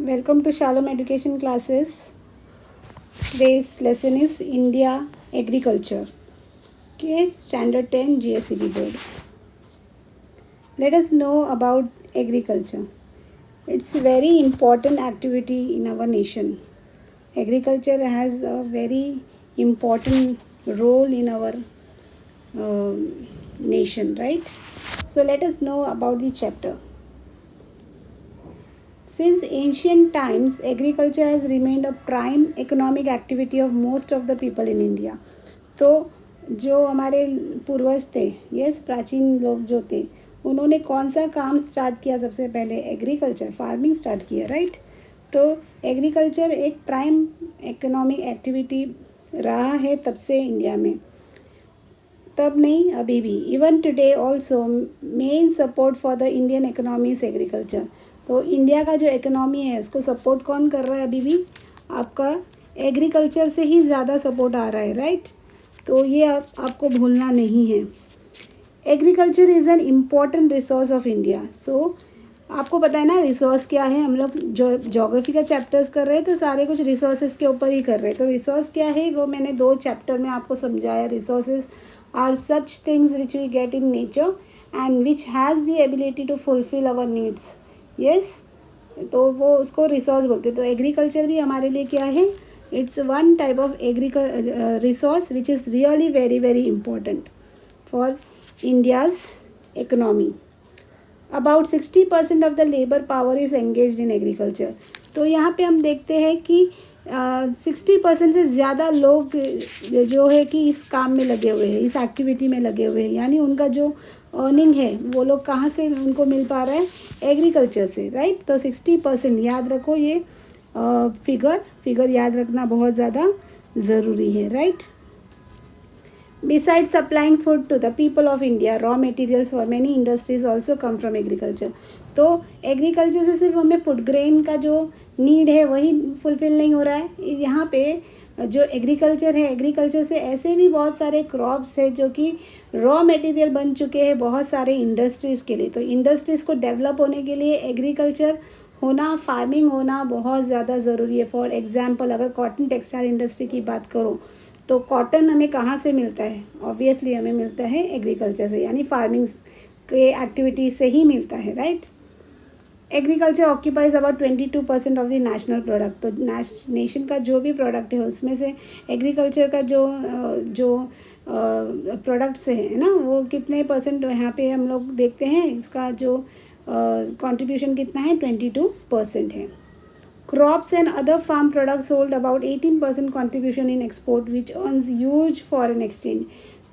Welcome to Shalom Education Classes. Today's lesson is India Agriculture. Okay, Standard 10 GSEB Board. Let us know about agriculture. It's a very important activity in our nation. Agriculture has a very important role in our nation, right? So let us know about the chapter. Since ancient times, agriculture has remained a prime economic activity of most of the people in India. तो जो हमारे पूर्वज थे, yes प्राचीन लोग जो थे, उन्होंने कौन सा काम स्टार्ट किया सबसे पहले? एग्रीकल्चर, फार्मिंग स्टार्ट किया, राइट? तो एग्रीकल्चर एक प्राइम इकोनॉमिक एक्टिविटी रहा है तब से इंडिया में, तब नहीं अभी भी. Even today also main support for the Indian economy is agriculture. तो इंडिया का जो इकोनॉमी है उसको सपोर्ट कौन कर रहा है अभी भी? आपका एग्रीकल्चर से ही ज़्यादा सपोर्ट आ रहा है, राइट? तो ये आपको भूलना नहीं है. Agriculture is an important resource of India. So आपको पता है ना रिसोर्स क्या है. हम लोग जो ज्योग्राफी का चैप्टर्स कर रहे हैं तो सारे कुछ रिसोर्सेज के ऊपर ही कर रहे हैं. तो रिसोर्स क्या है वो मैंने 2 चैप्टर में आपको समझाया. Resources are such things which we get in nature and which has the ability to fulfil our needs. Yes, तो वो उसको रिसोर्स बोलते हैं. तो एग्रीकल्चर भी हमारे लिए क्या है? It's one type of resource which is really very very important for India's economy. About 60% of the labour power is engaged in agriculture. तो यहाँ पे हम देखते हैं कि 60% से ज़्यादा लोग जो है कि इस काम में लगे हुए हैं, इस एक्टिविटी में लगे हुए हैं. यानी उनका जो अर्निंग है वो लोग कहाँ से उनको मिल पा रहा है? एग्रीकल्चर से, राइट? तो 60% याद रखो. ये फिगर याद रखना बहुत ज़्यादा ज़रूरी है, right? Besides supplying food to the people of India, raw materials for many industries also come from agriculture. तो एग्रीकल्चर से सिर्फ हमें फूड ग्रेन का जो नीड है वही फुलफिल नहीं हो रहा है. यहाँ पे जो एग्रीकल्चर है, एग्रीकल्चर से ऐसे भी बहुत सारे क्रॉप्स है जो कि रॉ मटेरियल बन चुके हैं बहुत सारे इंडस्ट्रीज़ के लिए. तो इंडस्ट्रीज़ को डेवलप होने के लिए एग्रीकल्चर होना, फार्मिंग होना बहुत ज़्यादा ज़रूरी है. फॉर एग्जांपल अगर कॉटन टेक्सटाइल इंडस्ट्री की बात करो तो कॉटन हमें कहाँ से मिलता है? ऑब्वियसली हमें मिलता है एग्रीकल्चर से, यानी फार्मिंग के एक्टिविटी से ही मिलता है, right? Agriculture occupies about 22% of the national product. तो नेशन का जो भी प्रोडक्ट है उसमें से एग्रीकल्चर का जो प्रोडक्ट्स है ना वो कितने परसेंट यहाँ पे हम लोग देखते हैं. इसका जो कंट्रीब्यूशन कितना है? 22% है. Crops and other farm products hold about 18% contribution in export which earns huge foreign exchange.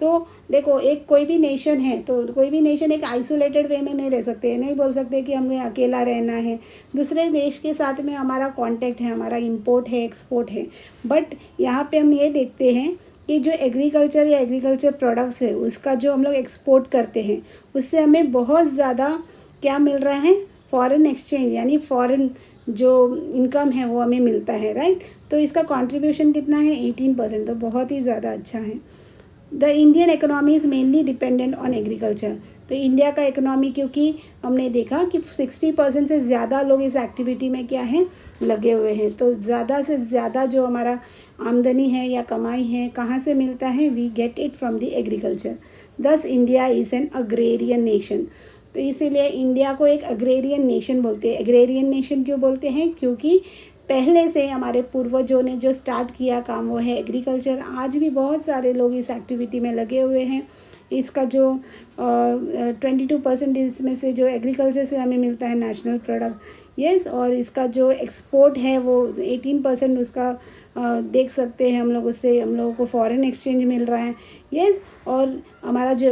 तो देखो एक कोई भी नेशन है तो कोई भी नेशन एक आइसोलेटेड वे में नहीं रह सकते. नहीं बोल सकते कि हमें अकेला रहना है. दूसरे देश के साथ में हमारा कांटेक्ट है, हमारा इंपोर्ट है, एक्सपोर्ट है. बट यहाँ पे हम ये देखते हैं कि जो एग्रीकल्चर या एग्रीकल्चर प्रोडक्ट्स है उसका जो हम लोग एक्सपोर्ट करते हैं उससे हमें बहुत ज़्यादा क्या मिल रहा है? फॉरेन एक्सचेंज, यानी फॉरेन जो इनकम है वो हमें मिलता है, राइट? तो इसका कंट्रीब्यूशन कितना है? 18%. तो बहुत ही ज़्यादा अच्छा है. The Indian economy is mainly dependent on agriculture. तो इंडिया का इकोनॉमी क्योंकि हमने देखा कि 60% से ज़्यादा लोग इस एक्टिविटी में क्या है? लगे हुए हैं. तो ज़्यादा से ज़्यादा जो हमारा आमदनी है या कमाई है कहाँ से मिलता है? We get it from the agriculture. Thus India is an agrarian nation. तो इसीलिए इंडिया को एक अग्रेरियन नेशन बोलते हैं. अग्रेरियन नेशन क्यों बोलते हैं? क्योंकि पहले से हमारे पूर्वजों ने जो स्टार्ट किया काम वो है एग्रीकल्चर. आज भी बहुत सारे लोग इस एक्टिविटी में लगे हुए हैं. इसका जो 22% इसमें से जो एग्रीकल्चर से हमें मिलता है नेशनल प्रोडक्ट, यस. और इसका जो एक्सपोर्ट है वो 18% उसका देख सकते हैं हम लोग. उससे हम लोगों को फॉरेन एक्सचेंज मिल रहा है, यस. और हमारा जो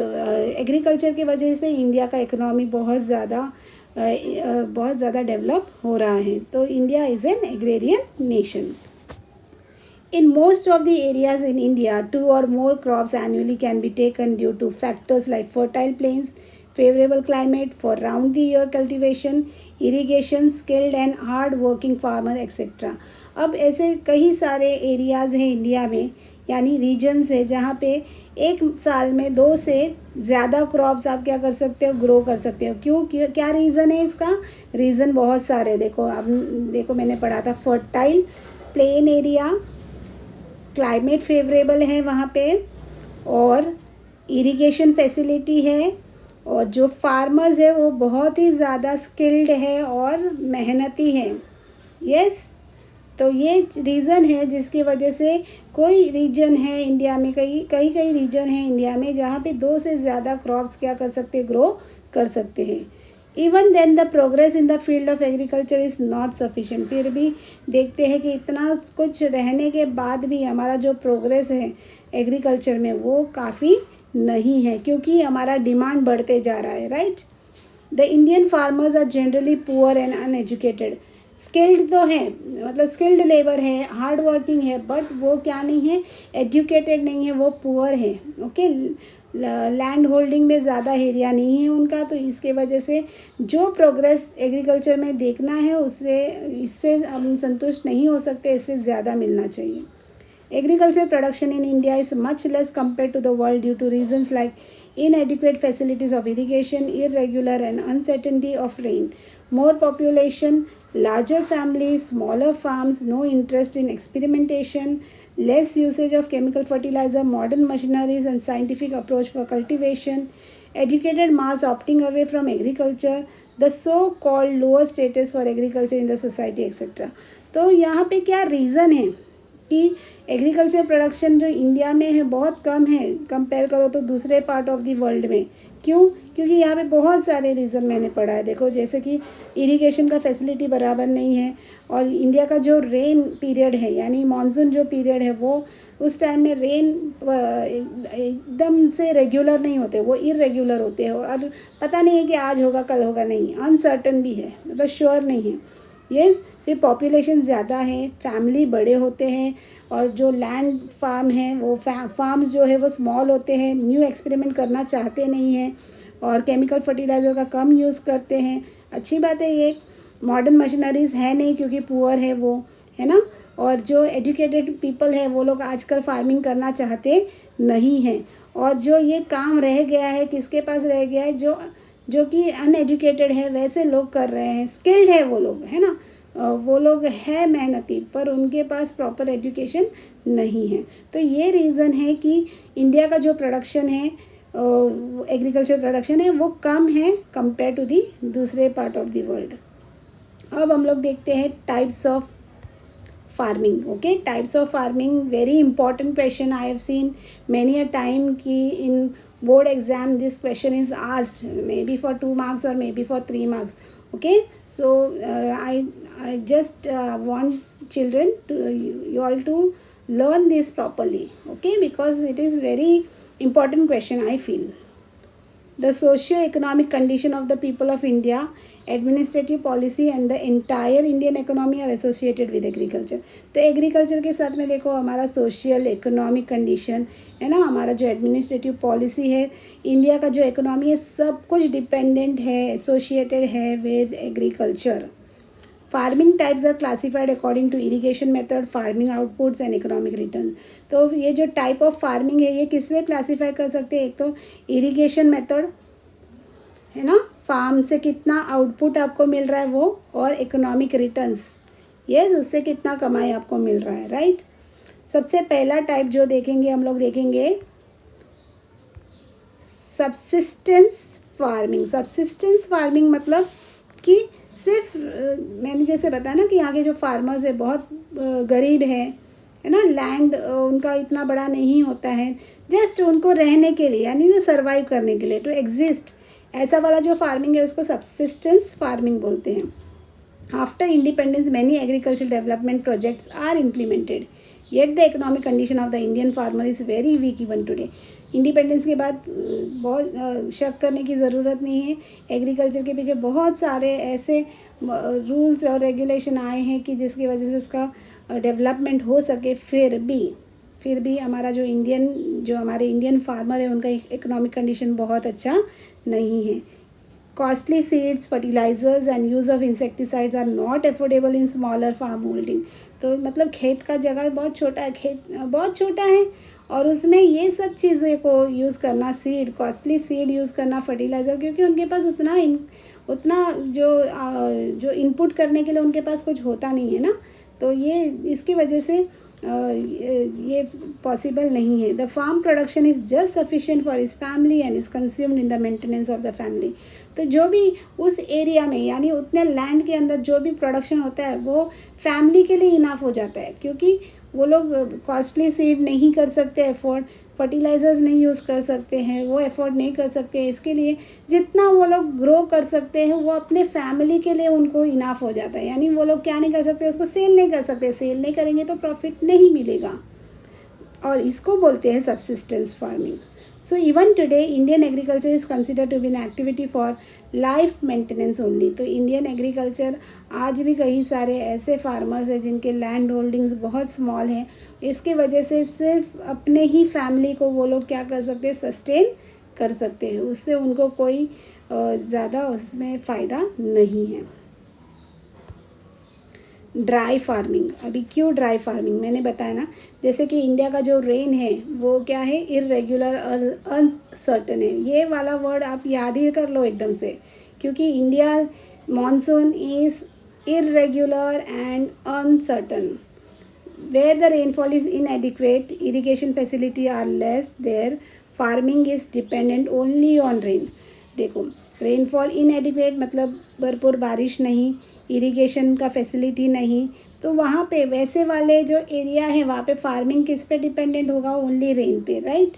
एग्रीकल्चर की वजह से इंडिया का इकोनॉमी बहुत ज़्यादा डेवलप हो रहा है. तो India is N agrarian nation. In most of the areas in India, 2 or more crops annually can be taken due to factors like fertile plains, favorable climate for round-the-year cultivation, irrigation, skilled and hard-working farmers, etc. अब ऐसे कई सारे areas हैं India में, यानी regions है जहाँ पे एक साल में 2 से ज़्यादा क्रॉप्स आप क्या कर सकते हो, ग्रो कर सकते हो। क्या रीज़न है इसका? रीज़न बहुत सारे, देखो अब देखो मैंने पढ़ा था, fertile plain area, climate favourable है वहाँ पे, और इरिगेशन फैसिलिटी है, और जो फार्मर्स है वो बहुत ही ज़्यादा स्किल्ड है और मेहनती है। यस, तो ये रीज़न है जिसकी वजह से कोई रीजन है इंडिया में, कई रीजन है इंडिया में जहाँ पे 2 से ज़्यादा क्रॉप्स क्या कर सकते हैं, ग्रो कर सकते हैं। Even then the progress in the field of agriculture is not sufficient. फिर भी देखते हैं कि इतना कुछ रहने के बाद भी हमारा जो प्रोग्रेस है एग्रीकल्चर में वो काफ़ी नहीं है, क्योंकि हमारा डिमांड बढ़ते जा रहा है, right. The Indian farmers are generally poor and uneducated. Skilled तो है, मतलब स्किल्ड लेबर है, हार्ड वर्किंग है, बट वो क्या नहीं है, एजुकेटेड नहीं है, वो पुअर है। ओके, लैंड होल्डिंग में ज़्यादा एरिया नहीं है उनका, तो इसके वजह से जो प्रोग्रेस एग्रीकल्चर में देखना है इससे हम संतुष्ट नहीं हो सकते, इससे ज़्यादा मिलना चाहिए। Agriculture production in India is much less compared to the world due to reasons like inadequate facilities of irrigation, irregular and uncertainty of rain, more population, larger families, smaller farms, no interest in experimentation, less usage of chemical fertilizer, modern machineries and scientific approach for cultivation, educated mass opting away from agriculture, the so-called lower status for agriculture in the society, etc. तो यहाँ पे क्या reason है कि agriculture production जो India में है बहुत कम है, कंपेयर करो तो दूसरे पार्ट ऑफ द वर्ल्ड में। क्यों? क्योंकि यहाँ पे बहुत सारे रीज़न मैंने पढ़ा है। देखो, जैसे कि इरिगेशन का फैसिलिटी बराबर नहीं है, और इंडिया का जो रेन पीरियड है यानी मानसून जो पीरियड है वो उस टाइम में रेन एकदम से रेगुलर नहीं होते, वो इरेगुलर होते हैं, और पता नहीं है कि आज होगा कल होगा नहीं, अनसर्टन भी है, मतलब श्योर नहीं है। यस, फिर पॉपुलेशन ज़्यादा है, फैमिली बड़े होते हैं, और जो लैंड फार्म है वो फार्म्स जो है वो स्मॉल होते हैं, न्यू एक्सपेरिमेंट करना चाहते नहीं हैं, और केमिकल फर्टिलाइज़र का कम यूज़ करते हैं। अच्छी बात है ये। मॉडर्न मशीनरीज़ है नहीं क्योंकि पुअर है वो, है ना। और जो एजुकेटेड पीपल है वो लोग आजकल फार्मिंग करना चाहते नहीं हैं, और जो ये काम रह गया है किसके पास रह गया है, जो कि अनएजुकेटेड है वैसे लोग कर रहे हैं। स्किल्ड है वो लोग, है ना, वो लोग है मेहनती, पर उनके पास प्रॉपर एजुकेशन नहीं है। तो ये रीज़न है कि इंडिया का जो प्रोडक्शन है, एग्रीकल्चर प्रोडक्शन है, वो कम है कंपेयर टू दी दूसरे पार्ट ऑफ द वर्ल्ड। अब हम लोग देखते हैं types of farming. Okay, types of farming, very important question I have seen many a time कि इन board exam this question is asked, maybe for 2 marks or maybe for 3 marks. Okay, so I just want children to you all to learn this properly, okay, because it is very important question I feel. The socio-economic condition of the people of India, administrative policy and the entire Indian economy are associated with agriculture. तो agriculture के साथ में देखो हमारा social economic condition है ना, हमारा जो एडमिनिस्ट्रेटिव पॉलिसी है, इंडिया का जो इकोनॉमी है, सब कुछ डिपेंडेंट है, एसोसिएटेड है with agriculture. Farming types are classified according to irrigation method, farming outputs and economic return. तो ये जो टाइप ऑफ फार्मिंग है ये किस में क्लासीफाई कर सकते हैं? एक तो इरिगेशन मेथड है ना, फार्म से कितना आउटपुट आपको मिल रहा है वो, और इकोनॉमिक रिटर्न्स, यस, उससे कितना कमाई आपको मिल रहा है, राइट। सबसे पहला टाइप जो देखेंगे हम लोग देखेंगे सब्सिस्टेंस फार्मिंग। सब्सिस्टेंस फार्मिंग मतलब कि सिर्फ मैंने जैसे बताया ना कि यहाँ के जो फार्मर्स है बहुत गरीब है ना, लैंड उनका इतना बड़ा नहीं होता है, जस्ट उनको रहने के लिए यानी सर्वाइव करने के लिए, टू एग्जिस्ट, ऐसा वाला जो फार्मिंग है उसको सब्सिस्टेंस फार्मिंग बोलते हैं। After independence many agriculture development projects are implemented, yet the economic condition of the Indian farmer is very weak even today. Independence के बाद बहुत शक करने की ज़रूरत नहीं है, एग्रीकल्चर के पीछे बहुत सारे ऐसे रूल्स और रेगुलेशन आए हैं कि जिसकी वजह से उसका डेवलपमेंट हो सके। फिर भी हमारा जो हमारे इंडियन फार्मर है उनका इकोनॉमिक कंडीशन बहुत अच्छा नहीं है। Costly seeds, fertilisers and use of insecticides are not affordable in smaller farm holding. तो मतलब खेत का जगह बहुत छोटा है, खेत बहुत छोटा है और उसमें ये सब चीज़ें को यूज़ करना, सीड, कॉस्टली सीड यूज़ करना, फर्टिलाइज़र, क्योंकि उनके पास उतना जो इनपुट करने के लिए उनके पास कुछ होता नहीं है ना, तो ये इसकी वजह से ये पॉसिबल नहीं है। The farm production is just sufficient for his family and is consumed in the maintenance of the family. तो जो भी उस एरिया में यानी उतने लैंड के अंदर जो भी प्रोडक्शन होता है वो फैमिली के लिए इनाफ हो जाता है, क्योंकि वो लोग कॉस्टली सीड नहीं कर सकते अफोर्ड, फर्टिलाइज़र्स नहीं यूज़ कर सकते हैं, वो अफोर्ड नहीं कर सकते हैं। इसके लिए जितना वो लोग ग्रो कर सकते हैं वो अपने फैमिली के लिए उनको इनाफ हो जाता है। यानी वो लोग क्या नहीं कर सकते, उसको सेल नहीं कर सकते, सेल नहीं करेंगे तो प्रॉफिट नहीं मिलेगा, और इसको बोलते हैं subsistence farming. So even today Indian agriculture is considered to be an activity for life maintenance only. तो इंडियन एग्रीकल्चर आज भी कई सारे ऐसे फार्मर्स हैं जिनके लैंड होल्डिंग्स बहुत स्मॉल हैं, इसके वजह से सिर्फ अपने ही फैमिली को वो लोग क्या कर सकते हैं, सस्टेन कर सकते हैं, उससे उनको कोई ज़्यादा उसमें फ़ायदा नहीं है। ड्राई फार्मिंग, अभी क्यों ड्राई फार्मिंग, मैंने बताया ना, जैसे कि इंडिया का जो रेन है वो क्या है, इर्रेगुलर और अनसर्टन है। ये वाला वर्ड आप याद ही कर लो एकदम से, क्योंकि India monsoon is irregular and uncertain. Where the rainfall is inadequate, irrigation facility are less, there farming is dependent only on rain। देखो, रेनफॉल इनएडिक्वेट मतलब भरपूर बारिश नहीं, इरिगेशन का फैसिलिटी नहीं, तो वहाँ पे वैसे वाले जो एरिया है वहाँ पे फार्मिंग किस पे डिपेंडेंट होगा, ओनली रेन पे, right.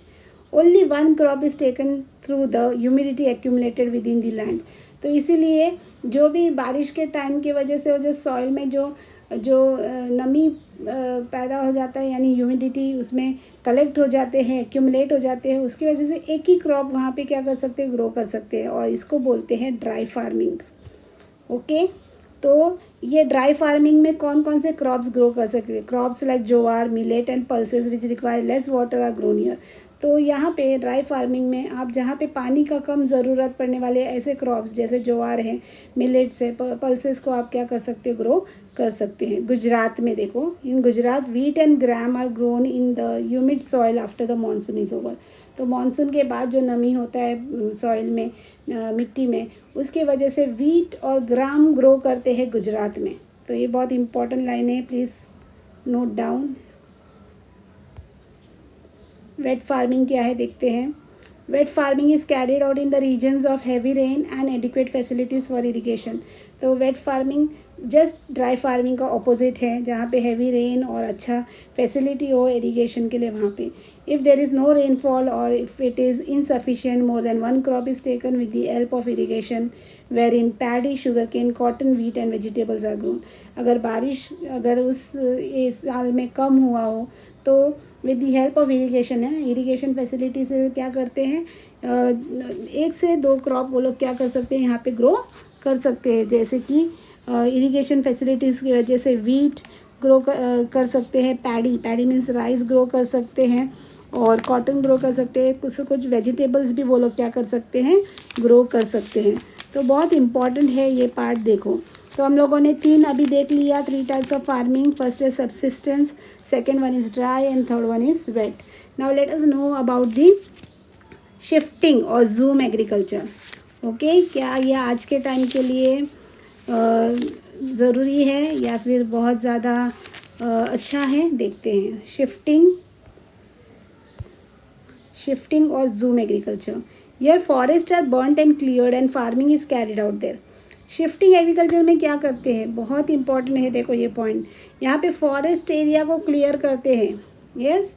Only one crop is taken through the humidity accumulated with in the land. तो इसीलिए जो भी बारिश के टाइम की वजह से जो सॉइल में जो नमी पैदा हो जाता है, यानी ह्यूमिडिटी उसमें कलेक्ट हो जाते हैं, एक्यूमुलेट हो जाते हैं, उसकी वजह से एक ही क्रॉप वहाँ पे क्या कर सकते हैं, ग्रो कर सकते हैं, और इसको बोलते हैं ड्राई फार्मिंग। ओके, तो ये ड्राई फार्मिंग में कौन कौन से क्रॉप्स ग्रो कर सकते हैं, crops like jowar, millet and pulses which require less water are grown here. तो यहाँ पे ड्राई फार्मिंग में आप जहाँ पे पानी का कम ज़रूरत पड़ने वाले ऐसे क्रॉप्स जैसे ज्वार है, मिलेट्स है, पल्सेस को आप क्या कर सकते हो, ग्रो कर सकते हैं। गुजरात में देखो, in Gujarat wheat and gram are grown in the humid soil after the monsoon is over. तो मानसून के बाद जो नमी होता है सॉइल में, मिट्टी में, उसके वजह से वीट और ग्राम ग्रो करते हैं गुजरात में। तो ये बहुत इंपॉर्टेंट लाइन है, please note down. Wet farming क्या है देखते हैं। Wet farming is carried out in the regions of heavy rain and adequate facilities for irrigation. तो wet farming just dry farming का ऑपोजिट है, जहाँ पे हैवी रेन और अच्छा फैसिलिटी हो इरिगेशन के लिए वहाँ पे। If there is no rainfall और if it is insufficient, more than one crop is taken with the help of irrigation where in paddy, sugar cane, cotton, wheat and vegetables are grown. अगर बारिश उस साल में कम हुआ हो तो with the help of irrigation है, इरिगेशन फैसिलिटी से क्या करते हैं, 1 से 2 क्रॉप वो लोग क्या कर सकते हैं, यहाँ पे ग्रो कर सकते हैं। जैसे कि इरिगेशन फैसिलिटीज़ की वजह से वीट ग्रो कर सकते हैं, पैडी मीन्स राइस ग्रो कर सकते हैं, और कॉटन ग्रो कर सकते हैं, कुछ वेजिटेबल्स भी वो लोग क्या कर सकते हैं, ग्रो कर सकते हैं। तो बहुत इम्पॉर्टेंट है ये पार्ट। देखो, तो हम लोगों ने 3 अभी देख लिया, 3 टाइप्स ऑफ फार्मिंग। फर्स्ट है subsistence, second one is dry and third one is wet. Now let us know about the shifting और जूम एग्रीकल्चर। ओके, क्या ये आज के टाइम के लिए ज़रूरी है या फिर बहुत ज़्यादा अच्छा है, देखते हैं। शिफ्टिंग और jhum agriculture. Here forests are burnt and cleared and farming is carried out there। Shifting agriculture में क्या करते हैं, बहुत इंपॉर्टेंट है, देखो ये पॉइंट। यहाँ पे फॉरेस्ट एरिया को क्लियर करते हैं, यस,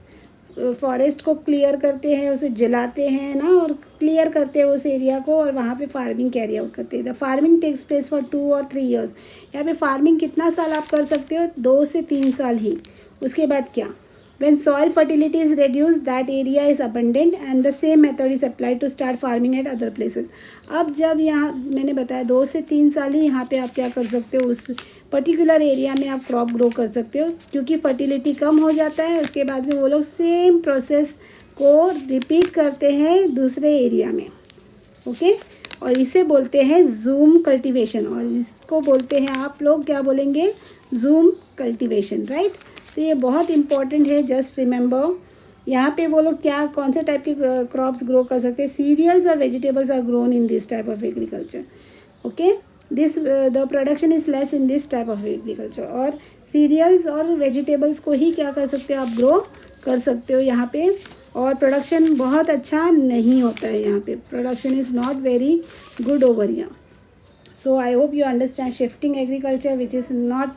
फॉरेस्ट को क्लियर करते हैं, उसे जलाते हैं ना, और क्लियर करते हैं उस एरिया को, और वहाँ पे फार्मिंग कैरी आउट करते हैं। The farming takes place for 2 और 3 ईयर्स। यहाँ पे फार्मिंग कितना साल आप कर सकते हो, 2 से 3 साल ही। उसके बाद क्या, when soil fertility is reduced, that area is abundant and the same method is applied to start farming at other places। अब जब यहाँ मैंने बताया 2 से 3 साल ही यहाँ पे आप क्या कर सकते हो, उस पर्टिकुलर एरिया में आप क्रॉप ग्रो कर सकते हो, क्योंकि फर्टिलिटी कम हो जाता है। उसके बाद में वो लोग सेम प्रोसेस को रिपीट करते हैं दूसरे एरिया में। ओके, और इसे बोलते हैं जूम कल्टीवेशन, और इसको बोलते हैं आप लोग क्या बोलेंगे, जूम कल्टीवेशन, राइट। तो ये बहुत इम्पॉर्टेंट है, जस्ट रिमेंबर यहाँ पे वो लोग क्या कौन से टाइप के क्रॉप्स ग्रो कर सकते हैं. सीरियल्स और vegetables are grown in this type of agriculture. Okay, this the production is less in this type of agriculture. और सीरियल्स और वेजिटेबल्स को ही क्या कर सकते हो आप, ग्रो कर सकते हो यहाँ पे. और प्रोडक्शन बहुत अच्छा नहीं होता है यहाँ पे. Production is not very good over here. So I hope you understand shifting agriculture, which is not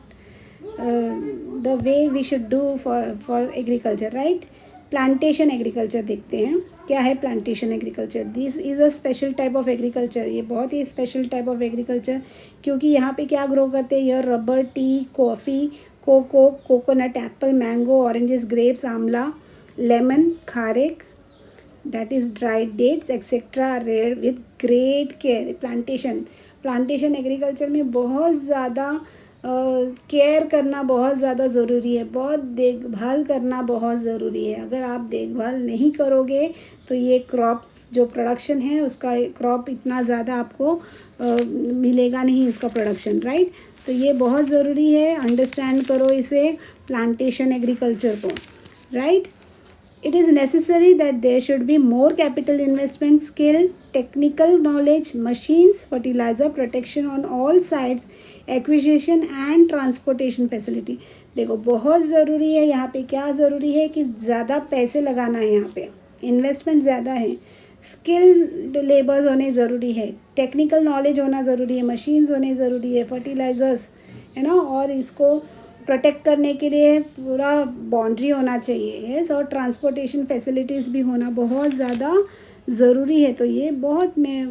the way we should do for agriculture, right? Plantation agriculture देखते हैं क्या है plantation agriculture. This is a special type of agriculture. ये बहुत ही special type of agriculture, क्योंकि यहाँ पे क्या grow करते हैं, यह rubber, tea, coffee, cocoa, coconut, apple, mango, oranges, grapes, आंवला, lemon, खारेक, that is dried dates etc. reared with great care. Plantation agriculture में बहुत ज़्यादा केयर करना बहुत ज़्यादा ज़रूरी है. बहुत देखभाल करना बहुत ज़रूरी है. अगर आप देखभाल नहीं करोगे तो ये क्रॉप जो प्रोडक्शन है उसका क्रॉप इतना ज़्यादा आपको मिलेगा नहीं, उसका प्रोडक्शन, राइट. तो ये बहुत ज़रूरी है. अंडरस्टैंड करो इसे, प्लांटेशन एग्रीकल्चर को, right. It is necessary that there should be more capital investment, skill, technical knowledge, machines, fertilizer, protection on all sides, acquisition and transportation facility. देखो बहुत ज़रूरी है यहाँ पे. क्या ज़रूरी है कि ज़्यादा पैसे लगाना है यहाँ पे, इन्वेस्टमेंट ज़्यादा है. स्किल्ड लेबर्स होने ज़रूरी है, टेक्निकल नॉलेज होना ज़रूरी है, मशीन्स होने ज़रूरी है, फर्टिलाइज़र्स है ना, और इसको प्रोटेक्ट करने के लिए पूरा बाउंड्री होना चाहिए. यस, और ट्रांसपोर्टेशन फैसिलिटीज़ भी होना बहुत ज़्यादा ज़रूरी है. तो ये बहुत मैं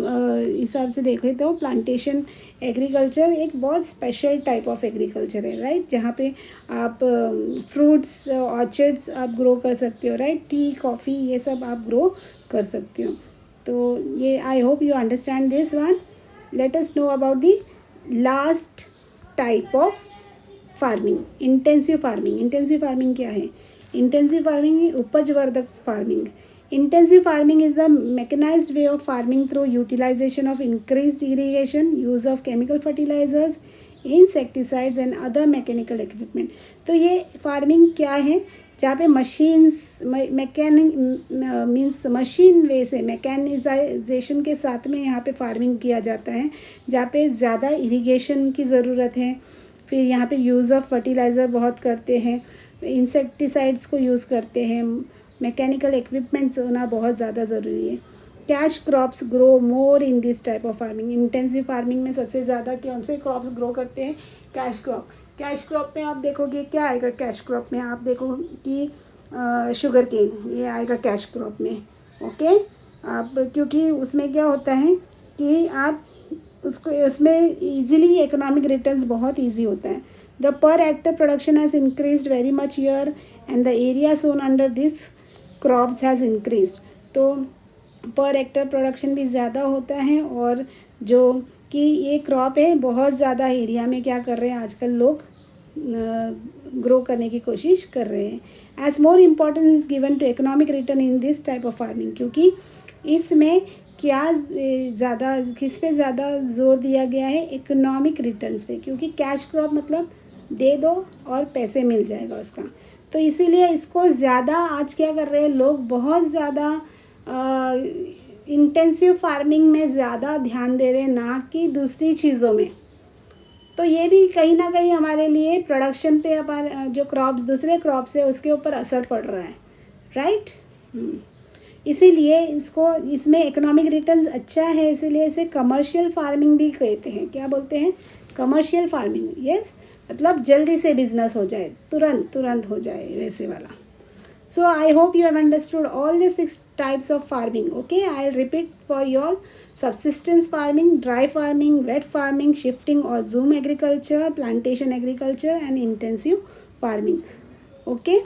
हिसाब से देखे तो प्लांटेशन एग्रीकल्चर एक बहुत स्पेशल टाइप ऑफ एग्रीकल्चर है, राइट. जहाँ पे आप फ्रूट्स ऑर्चर्ड्स आप ग्रो कर सकते हो, राइट. टी, कॉफ़ी, ये सब आप ग्रो कर सकते हो. तो ये I hope you understand this one. Let us know about the last type of farming, intensive farming. Intensive farming क्या है? इंटेंसिव फार्मिंग उपजवर्धक farming. Intensive farming is the mechanised way of farming through utilisation of increased irrigation, use of chemical fertilisers, insecticides and other mechanical equipment. तो ये farming क्या है? जहाँ पे machines means machine वे से मैकेनाइजेशन के साथ में यहाँ पे फार्मिंग किया जाता है, जहाँ पे ज़्यादा इरीगेशन की ज़रूरत है. फिर यहाँ पे यूज़ ऑफ फर्टिलाइज़र बहुत करते हैं, इंसेक्टिसाइड्स को यूज़ करते हैं, मैकेनिकल इक्विपमेंट्स होना बहुत ज़्यादा ज़रूरी है. Cash crops grow more in this type of farming. Intensive farming में सबसे ज़्यादा कौन से क्रॉप्स ग्रो करते हैं? Cash crop. कैश क्रॉप में आप देखोगे क्या आएगा? कैश क्रॉप में आप देखो कि शुगर केन, ये आएगा कैश क्रॉप में. ओके, आप क्योंकि उसमें क्या होता है कि आप उसमें इजीली इकोनॉमिक रिटर्न्स बहुत इजी होता है. The per hectare production has increased very much year and the area sown under this crops has increased. तो पर हेक्टर प्रोडक्शन भी ज़्यादा होता है, और जो कि ये क्रॉप है बहुत ज़्यादा एरिया में क्या कर रहे हैं आजकल लोग ग्रो करने की कोशिश कर रहे हैं. As more importance is given to economic return in this type of farming. क्योंकि इसमें क्या ज़्यादा किस पे ज़्यादा जोर दिया गया है? इकोनॉमिक रिटर्न्स पे. क्योंकि कैश क्रॉप मतलब दे दो और पैसे मिल जाएगा उसका. तो इसीलिए इसको ज़्यादा आज क्या कर रहे हैं लोग, बहुत ज़्यादा इंटेंसिव फार्मिंग में ज़्यादा ध्यान दे रहे हैं, ना कि दूसरी चीज़ों में. तो ये भी कहीं ना कहीं हमारे लिए प्रोडक्शन पे हमारे जो क्रॉप्स दूसरे क्रॉप्स है उसके ऊपर असर पड़ रहा है, राइट. इसीलिए इसको इसमें इकोनॉमिक रिटर्न्स अच्छा है, इसीलिए इसे कमर्शियल फार्मिंग भी कहते हैं. क्या बोलते हैं? Commercial farming. यस, मतलब जल्दी से बिजनेस हो जाए, तुरंत हो जाए, वैसे वाला. So I hope you have understood all the 6 types of farming. Okay, I will repeat for you all. subsistence farming, dry farming, wet farming, shifting or zoom agriculture, plantation agriculture and intensive farming. Okay.